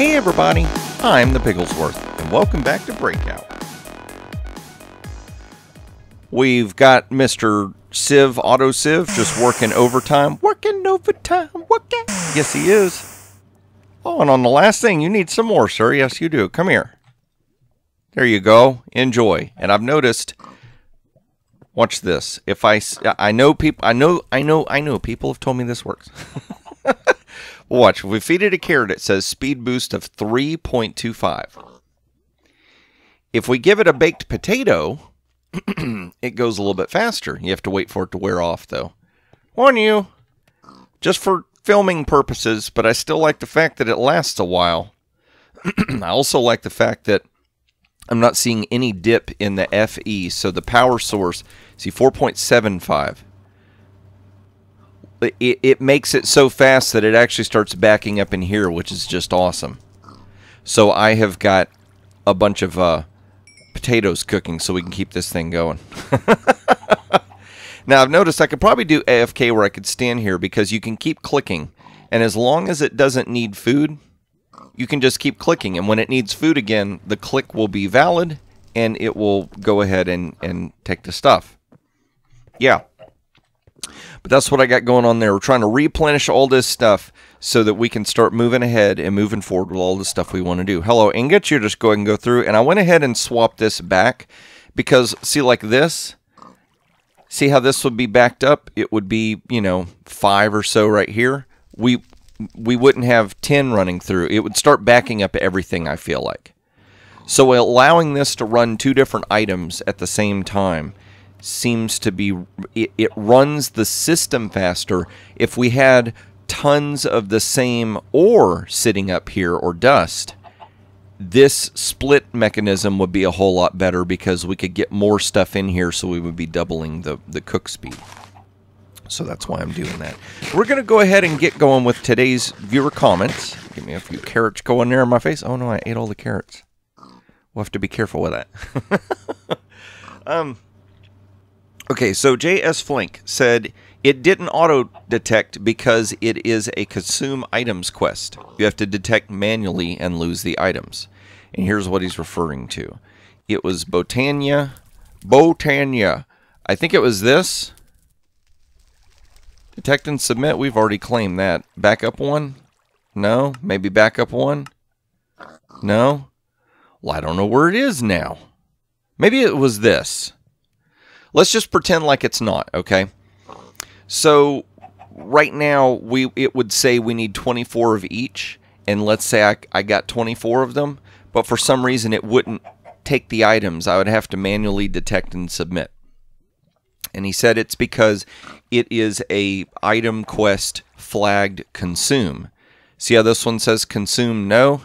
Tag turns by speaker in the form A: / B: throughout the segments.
A: Hey everybody, I'm the Pigglesworth, and welcome back to Breakout. We've got Mr. Civ, Auto Civ, just working overtime. Working overtime, working. Yes, he is. Oh, and on the last thing, you need some more, sir. Yes, you do. Come here. There you go. Enjoy. And I've noticed, watch this. If I know people have told me this works. Watch, if we feed it a carrot, it says speed boost of 3.25. If we give it a baked potato, it goes a little bit faster. You have to wait for it to wear off, though. Warn you, just for filming purposes, but I still like the fact that it lasts a while. I also like the fact that I'm not seeing any dip in the FE, so the power source, see, 4.75. It makes it so fast that it actually starts backing up in here, which is just awesome. So I have got a bunch of potatoes cooking so we can keep this thing going. Now I've noticed I could probably do AFK where I could stand here because you can keep clicking. And as long as it doesn't need food, you can just keep clicking. And when it needs food again, the click will be valid and it will go ahead and take the stuff. Yeah. But that's what I got going on there. We're trying to replenish all this stuff so that we can start moving ahead and moving forward with all the stuff we want to do. Hello, Ingot. You just go ahead and go through. And I went ahead and swapped this back because, see, like this, see how this would be backed up? It would be, you know, 5 or so right here. We wouldn't have 10 running through. It would start backing up everything, I feel like. So allowing this to run 2 different items at the same time seems to be, it runs the system faster. If we had tons of the same ore sitting up here or dust, this split mechanism would be a whole lot better because we could get more stuff in here, so we would be doubling the cook speed. So that's why I'm doing that. We're going to go ahead and get going with today's viewer comments. Give me a few carrots going there in my face. Oh no, I ate all the carrots. We'll have to be careful with that. Okay, so J.S. Flink said it didn't auto-detect because it is a consume items quest. You have to detect manually and lose the items. And here's what he's referring to. It was Botania. I think it was this. Detect and submit, we've already claimed that. Backup one? No? Maybe backup one? No? Well, I don't know where it is now. Maybe it was this. Let's just pretend like it's not, okay? So right now, it would say we need 24 of each, and let's say I got 24 of them, but for some reason it wouldn't take the items. I would have to manually detect and submit. And he said it's because it is a item quest flagged consume. See how this one says consume no?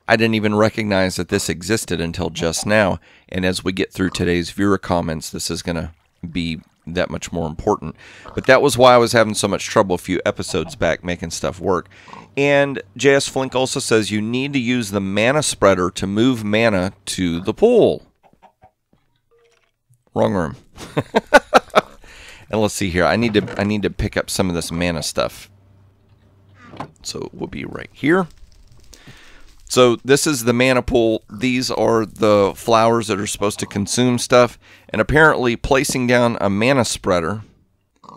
A: I didn't even recognize that this existed until just now, and as we get through today's viewer comments, this is going to be that much more important. But that was why I was having so much trouble a few episodes back making stuff work. And J.S. Flink also says you need to use the mana spreader to move mana to the pool. Wrong room. And let's see here. I need to pick up some of this mana stuff. So it will be right here. So this is the mana pool. These are the flowers that are supposed to consume stuff. And apparently placing down a mana spreader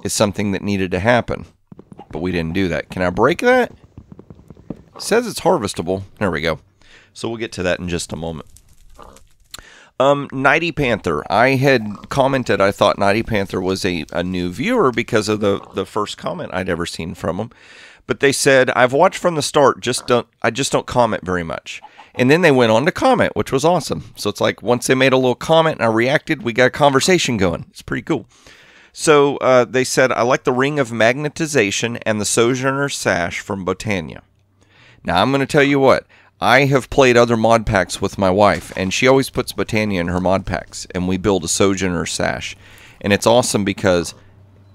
A: is something that needed to happen. But we didn't do that. Can I break that? It says it's harvestable. There we go. So we'll get to that in just a moment. Nighty Panther. I had commented I thought Nighty Panther was a new viewer because of the first comment I'd ever seen from him. But they said, I've watched from the start, I just don't comment very much. And then they went on to comment, which was awesome. So it's like once they made a little comment and I reacted, we got a conversation going. It's pretty cool. So they said, I like the Ring of Magnetization and the Sojourner's Sash from Botania. Now I'm going to tell you what. I have played other mod packs with my wife, and she always puts Botania in her mod packs, and we build a Sojourner's Sash. And it's awesome because,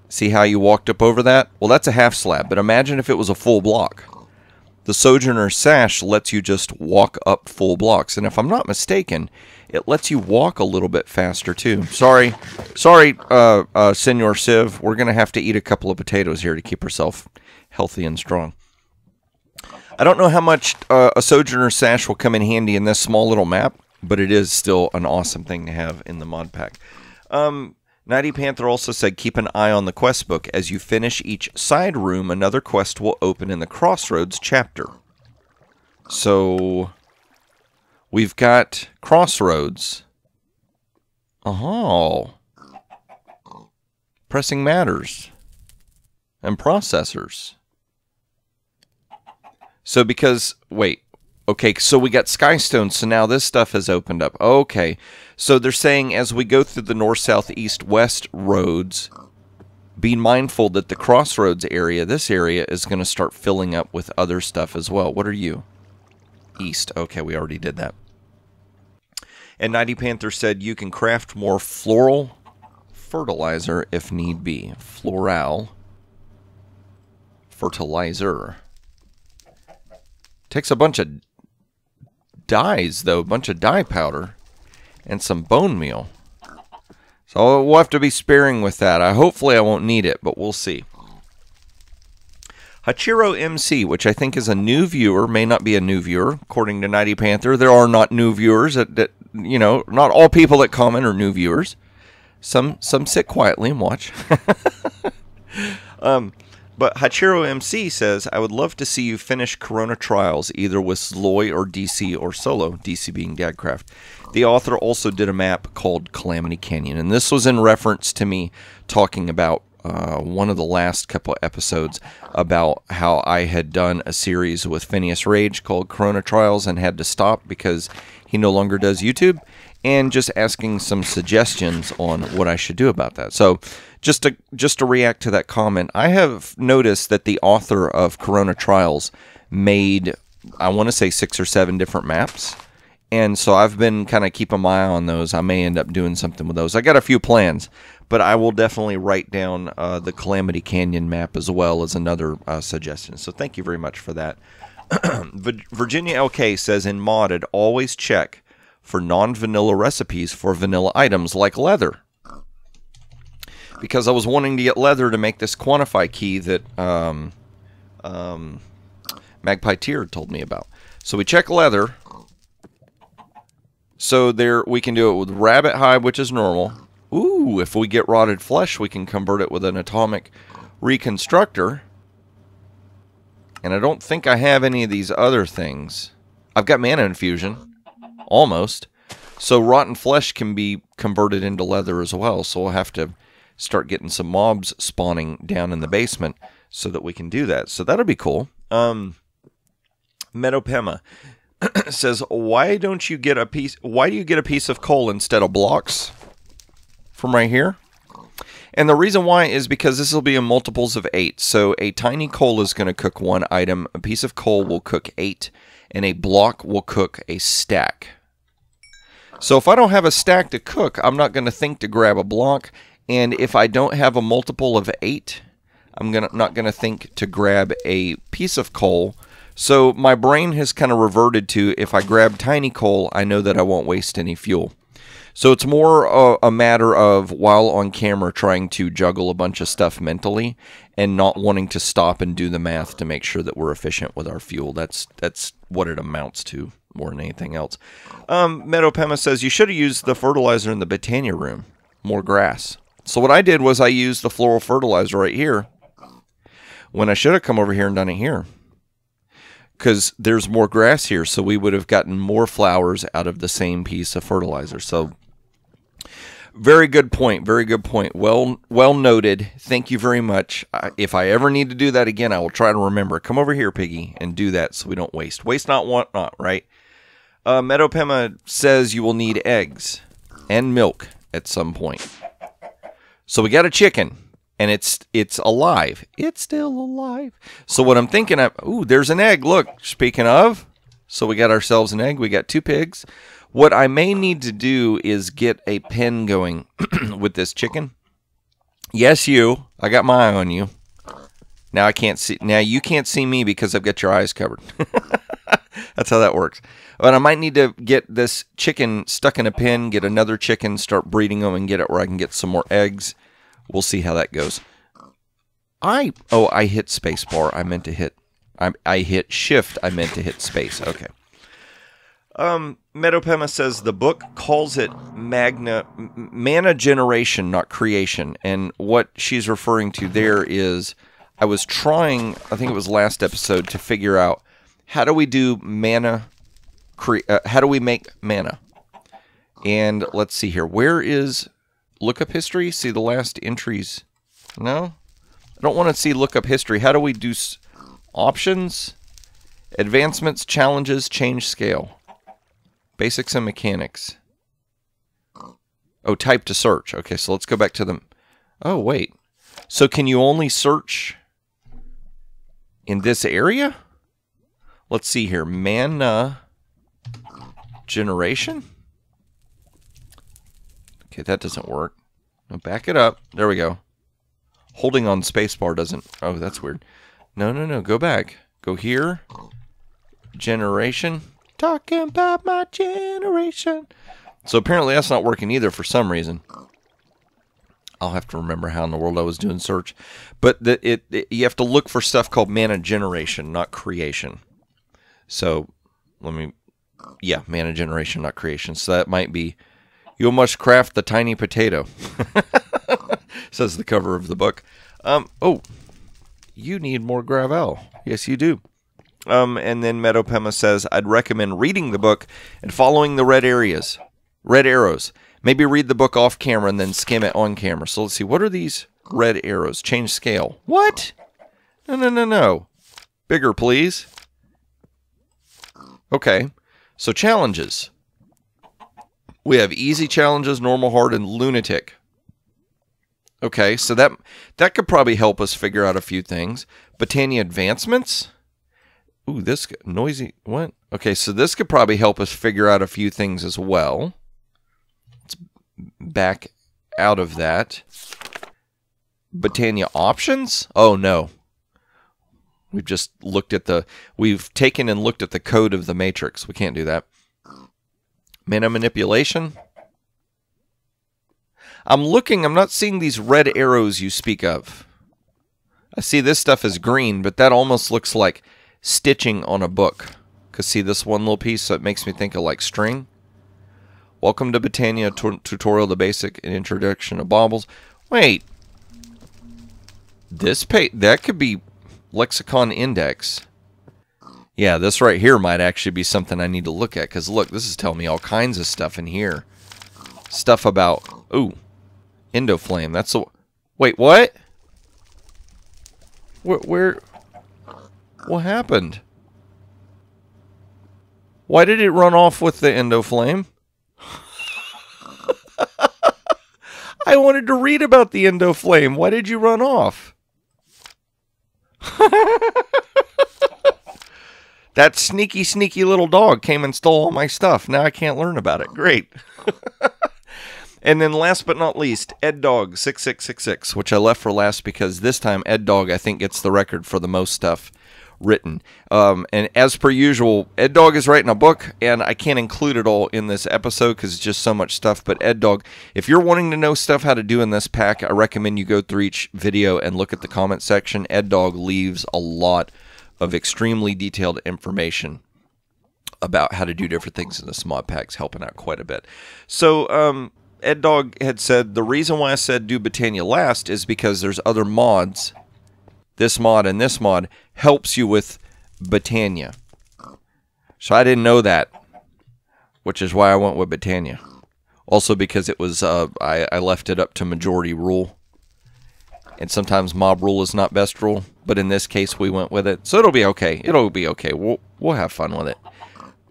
A: see how you walked up over that? Well, that's a half slab, but imagine if it was a full block. The Sojourner's Sash lets you just walk up full blocks, and if I'm not mistaken, it lets you walk a little bit faster too. Sorry, Senor Civ, we're going to have to eat a couple of potatoes here to keep herself healthy and strong. I don't know how much a Sojourner Sash will come in handy in this small little map, but it is still an awesome thing to have in the mod pack. Nighty Panther also said, keep an eye on the quest book. As you finish each side room, another quest will open in the Crossroads chapter. So, we've got Crossroads. Oh. Pressing matters. And processors. So because, wait. Okay, so we got Skystone, so now this stuff has opened up. Okay, so they're saying as we go through the north, south, east, west roads, be mindful that the Crossroads area, this area, is going to start filling up with other stuff as well. What are you? East. Okay, we already did that. And Nighty Panther said you can craft more floral fertilizer if need be. Floral fertilizer. Takes a bunch of dyes, though, a bunch of dye powder and some bone meal. So we'll have to be sparing with that. Hopefully I won't need it, but we'll see. Hachiro MC, which I think is a new viewer, may not be a new viewer, according to Nighty Panther. There are not new viewers that you know, not all people that comment are new viewers. Some sit quietly and watch. But Hachiro MC says, I would love to see you finish Corona Trials, either with Zloy or DC or solo, DC being Dadcraft. The author also did a map called Calamity Canyon, and this was in reference to me talking about one of the last couple of episodes about how I had done a series with Phineas Rage called Corona Trials and had to stop because he no longer does YouTube, and just asking some suggestions on what I should do about that. So just to react to that comment, I have noticed that the author of Corona Trials made, I want to say 6 or 7 different maps. And so I've been kind of keeping my eye on those. I may end up doing something with those. I got a few plans, but I will definitely write down the Calamity Canyon map as well as another suggestion. So thank you very much for that. Virginia LK says, in modded, always check for non-vanilla recipes for vanilla items like leather. Because I was wanting to get leather to make this quantify key that Magpie Tier told me about. So we check leather. So there we can do it with rabbit hide, which is normal. Ooh, if we get rotted flesh, we can convert it with an atomic reconstructor. And I don't think I have any of these other things. I've got mana infusion. Almost. So rotten flesh can be converted into leather as well. So we'll have to start getting some mobs spawning down in the basement so that we can do that. So that'll be cool. Medopema says, why do you get a piece of coal instead of blocks from right here? And the reason why is because this will be in multiples of 8. So a tiny coal is going to cook 1 item, a piece of coal will cook 8, and a block will cook a stack. So if I don't have a stack to cook, I'm not going to think to grab a block. And if I don't have a multiple of 8, I'm not going to think to grab a piece of coal. So my brain has kind of reverted to, if I grab tiny coal, I know that I won't waste any fuel. So it's more a matter of, while on camera, trying to juggle a bunch of stuff mentally and not wanting to stop and do the math to make sure that we're efficient with our fuel. That's what it amounts to more than anything else. Medopema says, you should have used the fertilizer in the Botania room. More grass. So what I did was I used the floral fertilizer right here when I should have come over here and done it here. Because there's more grass here, so we would have gotten more flowers out of the same piece of fertilizer. So, very good point. Very good point. Well noted. Thank you very much. If I ever need to do that again, I will try to remember. Come over here, Piggy, and do that so we don't waste. Waste not, want not, right? Medopema says you will need eggs and milk at some point. So we got a chicken. And it's alive. It's still alive. So what I'm thinking of, ooh, there's an egg. Look, speaking of. So we got ourselves an egg. We got 2 pigs. What I may need to do is get a pen going with this chicken. Yes, you. I got my eye on you. Now I can't see. Now you can't see me because I've got your eyes covered. That's how that works. But I might need to get this chicken stuck in a pen, get another chicken, start breeding them, and get it where I can get some more eggs. We'll see how that goes. I hit spacebar. I meant to hit. I hit shift. I meant to hit space. Okay. Medopema says the book calls it mana generation, not creation. And what she's referring to there is, I was trying, I think it was last episode, to figure out how do we do mana, how do we make mana? And let's see here. Where is lookup history? See the last entries. No? I don't want to see lookup history. How do we do options? Advancements, challenges, change scale. Basics and mechanics. Oh, type to search. Okay, so let's go back to them. Oh, wait. So can you only search in this area? Let's see here. Mana generation? Okay, that doesn't work. No, back it up. There we go. Holding on spacebar doesn't... Oh, that's weird. No. Go back. Go here. Generation. Talking about my generation. So apparently that's not working either for some reason. I'll have to remember how in the world I was doing search. But you have to look for stuff called mana generation, not creation. So let me... Yeah, mana generation, not creation. So that might be... You must craft the tiny potato. Says the cover of the book. Oh, you need more gravel. Yes, you do. And then Medopema says, I'd recommend reading the book and following the red arrows. Maybe read the book off camera and then skim it on camera. So let's see. What are these red arrows? Change scale. What? No. Bigger, please. Okay. So challenges. We have easy challenges, normal, hard, and lunatic. Okay, so that could probably help us figure out a few things. Botania advancements. Ooh, this noisy. What? Okay, so this could probably help us figure out a few things as well. Let's back out of that. Botania options? Oh, no. We've just looked at we've taken and looked at the code of the matrix. We can't do that. Mana manipulation. I'm not seeing these red arrows you speak of. I see this stuff is green, but that almost looks like stitching on a book. Because see this one little piece, so it makes me think of like string. Welcome to Botania tutorial, the basic and introduction of baubles. Wait. That could be lexicon index. Yeah, this right here might actually be something I need to look at. Because look, this is telling me all kinds of stuff in here. Stuff about... Ooh. Endoflame. That's a... Wait, what? Where... What happened? Why did it run off with the endoflame? I wanted to read about the endoflame. Why did you run off? That sneaky, sneaky little dog came and stole all my stuff. Now I can't learn about it. Great. And then last but not least, Ed Dog 6666, which I left for last because this time Ed Dog I think gets the record for the most stuff written. And as per usual, Ed Dog is writing a book, and I can't include it all in this episode because it's just so much stuff. But Ed Dog, if you're wanting to know stuff how to do in this pack, I recommend you go through each video and look at the comment section. Ed Dog leaves a lot of extremely detailed information about how to do different things in this mod pack's helping out quite a bit. So, Ed Dog had said, the reason why I said do Botania last is because there's other mods. This mod and this mod helps you with Botania. So I didn't know that, which is why I went with Botania. Also because it was, I left it up to majority rule. And sometimes mob rule is not best rule, but in this case we went with it. So it'll be okay. It'll be okay. We'll have fun with it.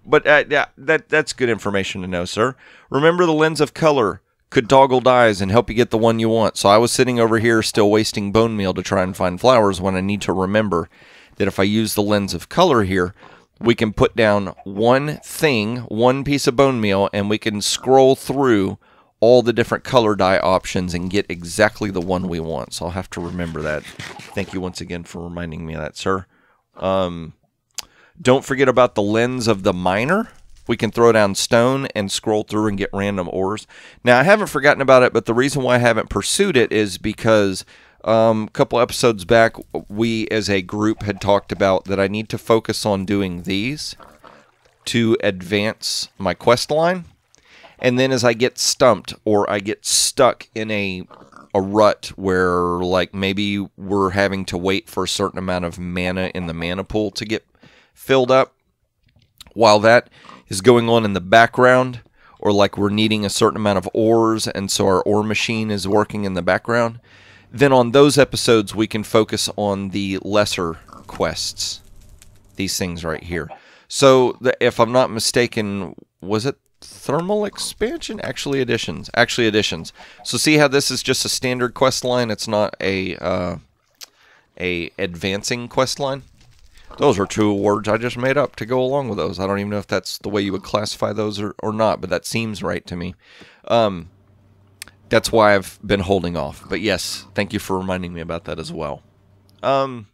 A: But yeah, that's good information to know, sir. Remember the lens of color could toggle dyes and help you get the one you want. So I was sitting over here still wasting bone meal to try and find flowers when I need to remember that if I use the lens of color here, we can put down one thing, one piece of bone meal, and we can scroll through all the different color dye options and get exactly the one we want. So I'll have to remember that. Thank you once again for reminding me of that, sir. Don't forget about the lens of the miner. We can throw down stone and scroll through and get random ores. Now, I haven't forgotten about it, but the reason why I haven't pursued it is because A couple episodes back, we as a group had talked about that I need to focus on doing these to advance my quest line. And then as I get stumped or I get stuck in a rut where, like, maybe we're having to wait for a certain amount of mana in the mana pool to get filled up, while that is going on in the background, or like we're needing a certain amount of ores and so our ore machine is working in the background, then on those episodes we can focus on the lesser quests, these things right here. So if I'm not mistaken, was it thermal expansion? Actually additions. So see how this is just a standard quest line? It's not a advancing quest line. Those are two words I just made up to go along with those. I don't even know if that's the way you would classify those or not, but that seems right to me. That's why I've been holding off. But yes, thank you for reminding me about that as well. Ed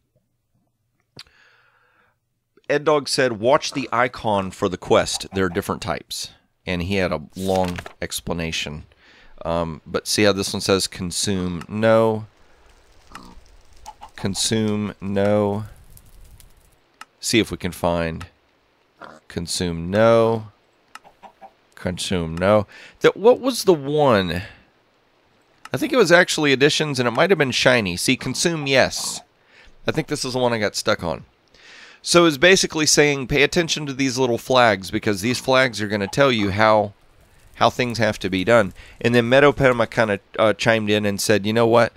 A: Dog said, watch the icon for the quest. There are different types. And he had a long explanation. But see how this one says consume, no. Consume, no. See if we can find consume, no. Consume, no. What was the one? I think it was actually additions, and it might have been shiny. See, consume, yes. I think this is the one I got stuck on. So it's basically saying pay attention to these little flags, because these flags are going to tell you how things have to be done. And then Meadowpenma kind of chimed in and said, you know what?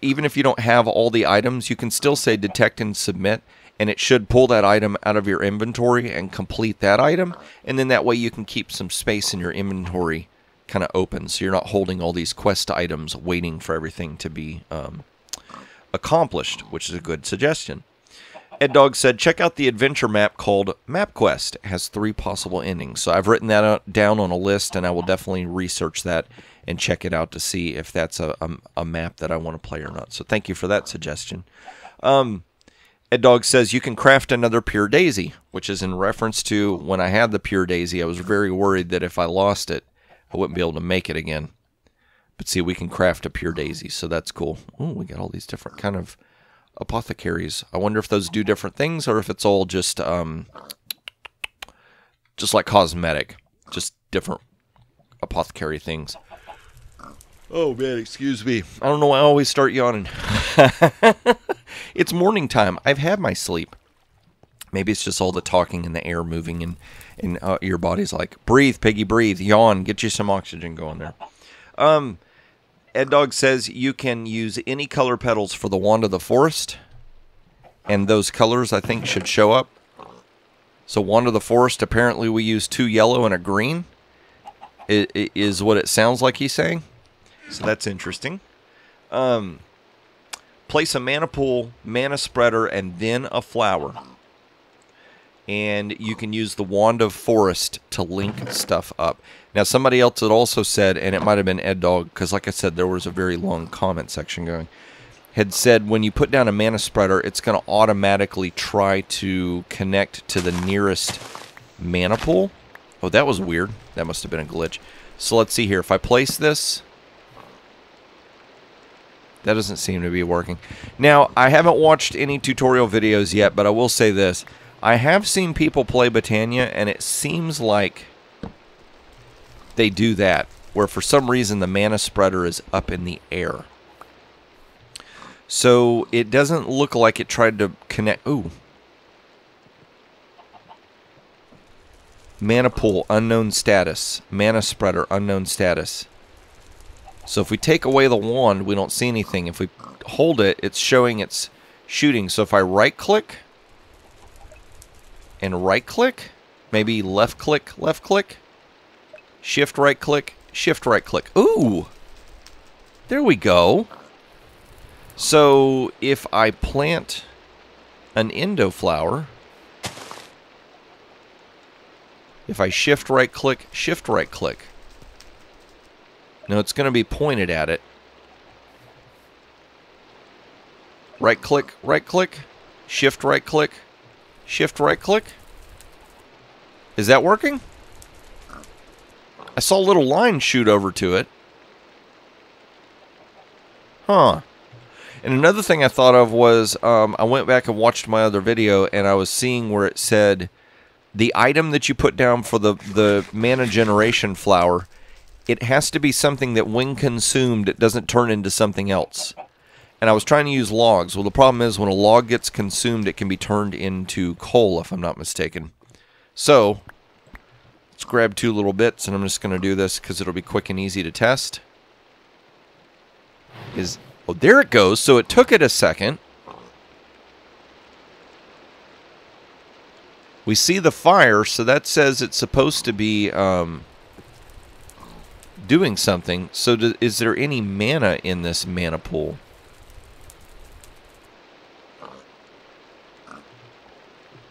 A: Even if you don't have all the items, you can still say detect and submit, and it should pull that item out of your inventory and complete that item. And then that way you can keep some space in your inventory kind of open, so you're not holding all these quest items waiting for everything to be accomplished, which is a good suggestion. Ed Dog said, check out the adventure map called MapQuest. It has 3 possible endings. So I've written that down on a list, and I will definitely research that and check it out to see if that's a map that I want to play or not. So thank you for that suggestion. Ed Dog says, you can craft another Pure Daisy, which is in reference to when I had the Pure Daisy, I was very worried that if I lost it, I wouldn't be able to make it again. But see, we can craft a Pure Daisy, so that's cool. Ooh, we got all these different kind of apothecaries. I wonder if those do different things, or if it's all just like cosmetic, just different apothecary things. Oh man, excuse me. I don't know why I always start yawning. It's morning time. I've had my sleep. Maybe it's just all the talking and the air moving, and your body's like, breathe, piggy, breathe, yawn, get you some oxygen going there. Ed Dog says you can use any color petals for the Wand of the Forest, and those colors, I think, should show up. So Wand of the Forest, apparently we use 2 yellow and a green. It is what it sounds like he's saying. So that's interesting. Place a mana pool, mana spreader, and then a flower. And you can use the Wand of Forest to link stuff up. Now, somebody else had also said, and it might have been Ed Dog, because like I said, there was a very long comment section going, had said when you put down a mana spreader, it's going to automatically try to connect to the nearest mana pool. Oh, that was weird. That must have been a glitch. So let's see here. If I place this, that doesn't seem to be working. Now, I haven't watched any tutorial videos yet, but I will say this. I have seen people play Botania, and it seems like they do that, where for some reason the mana spreader is up in the air. So it doesn't look like it tried to connect. Ooh. Mana pool, unknown status. Mana spreader, unknown status. So if we take away the wand, we don't see anything. If we hold it, it's showing it's shooting. So if I right-click and right-click, maybe left-click, left-click, shift right-click, shift right-click. Ooh! There we go. So if I plant an endo flower, if I shift right-click, shift right-click, now it's going to be pointed at it. Right-click, right-click, shift right-click, shift right-click. Is that working? I saw a little line shoot over to it. Huh. And another thing I thought of was I went back and watched my other video, and I was seeing where it said the item that you put down for the mana generation flower, it has to be something that when consumed, it doesn't turn into something else. And I was trying to use logs. Well, the problem is when a log gets consumed, it can be turned into coal, if I'm not mistaken. So, let's grab 2 little bits, and I'm just going to do this because it'll be quick and easy to test. Oh, there it goes. So it took it a second. We see the fire, so that says it's supposed to be doing something. So is there any mana in this mana pool?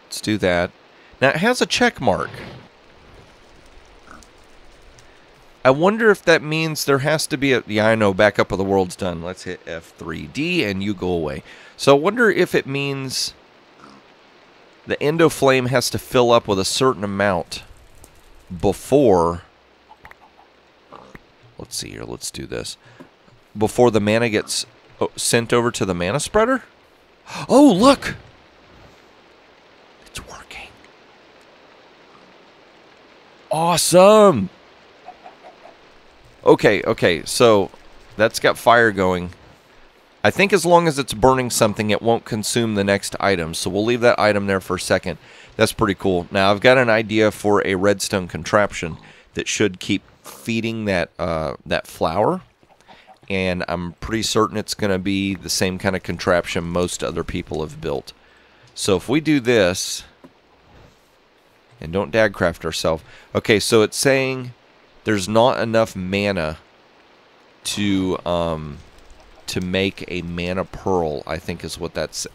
A: Let's do that. Now, it has a check mark. I wonder if that means there has to be a... Yeah, I know, backup of the world's done. Let's hit F3D and you go away. So I wonder if it means the endo flame has to fill up with a certain amount before... Let's see here, let's do this. Before the mana gets sent over to the mana spreader? Oh, look! It's working. Awesome! Okay, so that's got fire going. I think as long as it's burning something, it won't consume the next item. So we'll leave that item there for a second. That's pretty cool. Now, I've got an idea for a redstone contraption that should keep feeding that that flower. And I'm pretty certain it's going to be the same kind of contraption most other people have built. So if we do this, and don't dagcraft ourselves. Okay, so it's saying there's not enough mana to make a mana pearl, I think is what that's...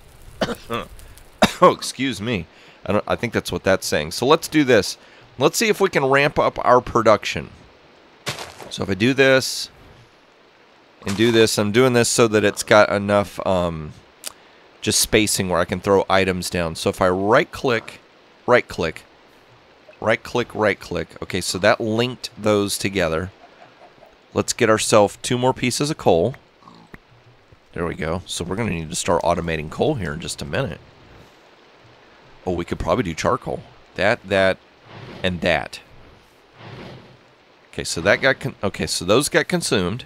A: Oh, excuse me. I think that's what that's saying. So let's do this. Let's see if we can ramp up our production. So if I do this and do this, I'm doing this so that it's got enough just spacing where I can throw items down. So if I right-click, right-click, right-click, right-click. Okay, so that linked those together. Let's get ourselves 2 more pieces of coal. There we go. So we're going to need to start automating coal here in just a minute. Oh, we could probably do charcoal. That, and that. Okay, so that got... Okay, so those got consumed.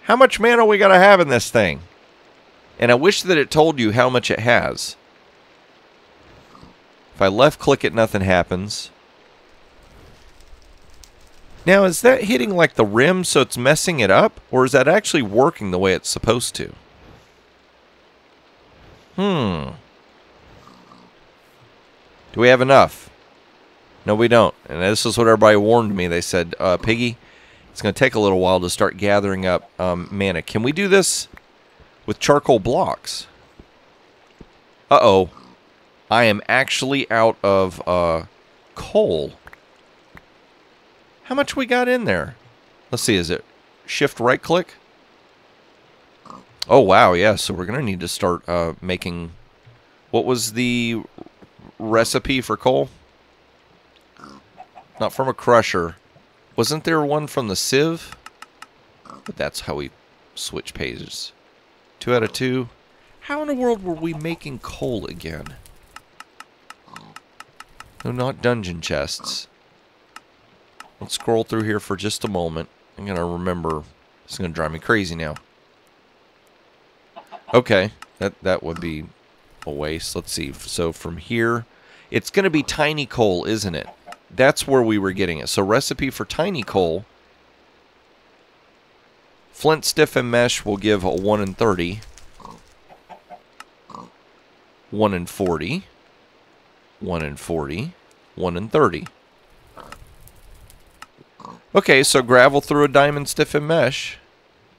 A: How much mana we got to have in this thing? And I wish that it told you how much it has. If I left-click it, nothing happens. Now, is that hitting like the rim so it's messing it up? Or is that actually working the way it's supposed to? Do we have enough? No, we don't. And this is what everybody warned me. They said, Piggy, it's going to take a little while to start gathering up mana. Can we do this with charcoal blocks? Uh-oh. I am actually out of coal. How much we got in there? Let's see, is it shift right click? Oh, wow, yeah, so we're going to need to start making... What was the recipe for coal? Not from a crusher. Wasn't there one from the sieve? But that's how we switch pages. 2 out of 2. How in the world were we making coal again? No, not dungeon chests. Let's scroll through here for just a moment. I'm going to remember. It's going to drive me crazy now. Okay, that would be a waste. Let's see. So from here, it's going to be tiny coal, isn't it? That's where we were getting it. So recipe for tiny coal. Flint, stiff, and mesh will give a 1 in 30. 1 in 40. 1 in 40. 1 in 30. Okay, so gravel through a diamond, stiff, and mesh.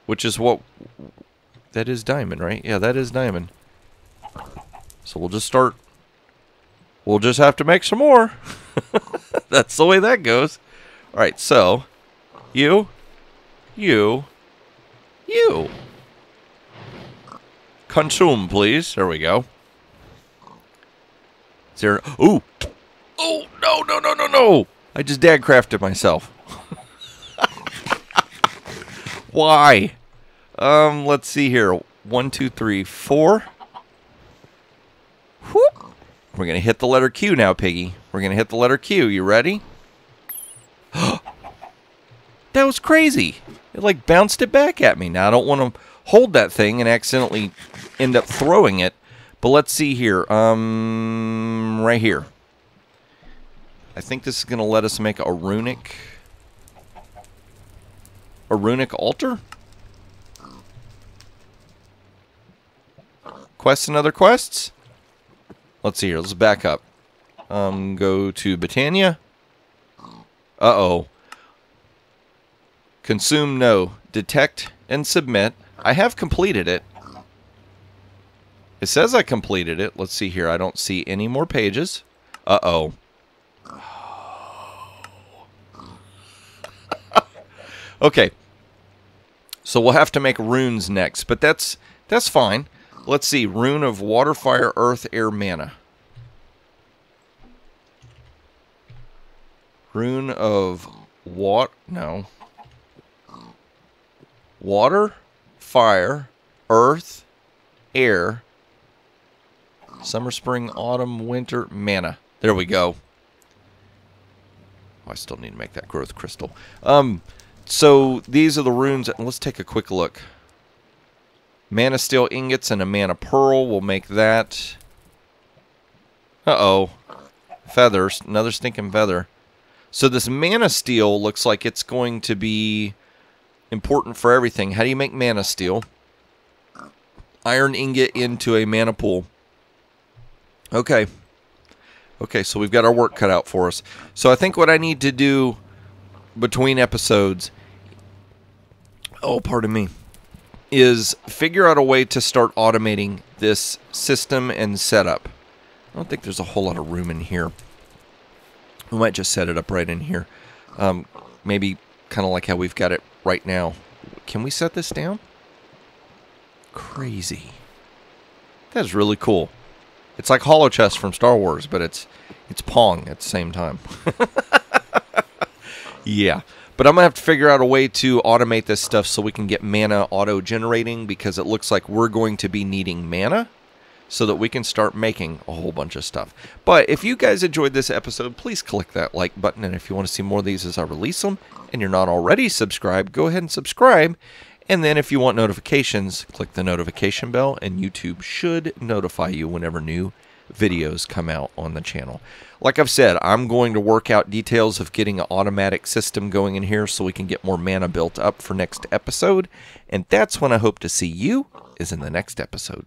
A: Which is what... That is diamond, right? Yeah, that is diamond. So we'll just start... We'll just have to make some more. That's the way that goes. Alright, so... You. Consume, please. There we go. Is there... Ooh! Oh, no! I just dagcrafted myself. Why? Let's see here. 1, 2, 3, 4. Whoop. We're going to hit the letter Q now, Piggy. We're going to hit the letter Q. You ready? That was crazy. It like bounced it back at me. Now I don't want to hold that thing and accidentally end up throwing it. But let's see here. Right here. I think this is going to let us make a runic altar. Quests and other quests. Let's see here. Let's back up. Go to Botania. Uh-oh. Consume, no. Detect and submit. I have completed it. It says I completed it. Let's see here. I don't see any more pages. Uh-oh. Okay. So we'll have to make runes next, but that's fine. Let's see. Rune of water, fire, earth, air, mana. Rune of what? No. Water, fire, earth, air, summer, spring, autumn, winter, mana. There we go. Oh, I still need to make that growth crystal. So these are the runes. Let's take a quick look. Mana steel ingots and a mana pearl. We'll make that. Uh-oh. Feathers. Another stinking feather. So this mana steel looks like it's going to be important for everything. How do you make mana steel? Iron ingot into a mana pool. Okay. Okay, so we've got our work cut out for us. So I think what I need to do between episodes, oh, pardon me, is figure out a way to start automating this system and setup. I don't think there's a whole lot of room in here. We might just set it up right in here. Maybe kind of like how we've got it right now. Can we set this down? Crazy. That's really cool. It's like Hollow Chest from Star Wars, but it's Pong at the same time. Yeah. But I'm going to have to figure out a way to automate this stuff so we can get mana auto-generating, because it looks like we're going to be needing mana so that we can start making a whole bunch of stuff. But if you guys enjoyed this episode, please click that like button. And if you want to see more of these as I release them and you're not already subscribed, go ahead and subscribe. And then if you want notifications, click the notification bell, and YouTube should notify you whenever new videos come out on the channel. Like I've said, I'm going to work out details of getting an automatic system going in here so we can get more mana built up for next episode. And that's when I hope to see you, is in the next episode.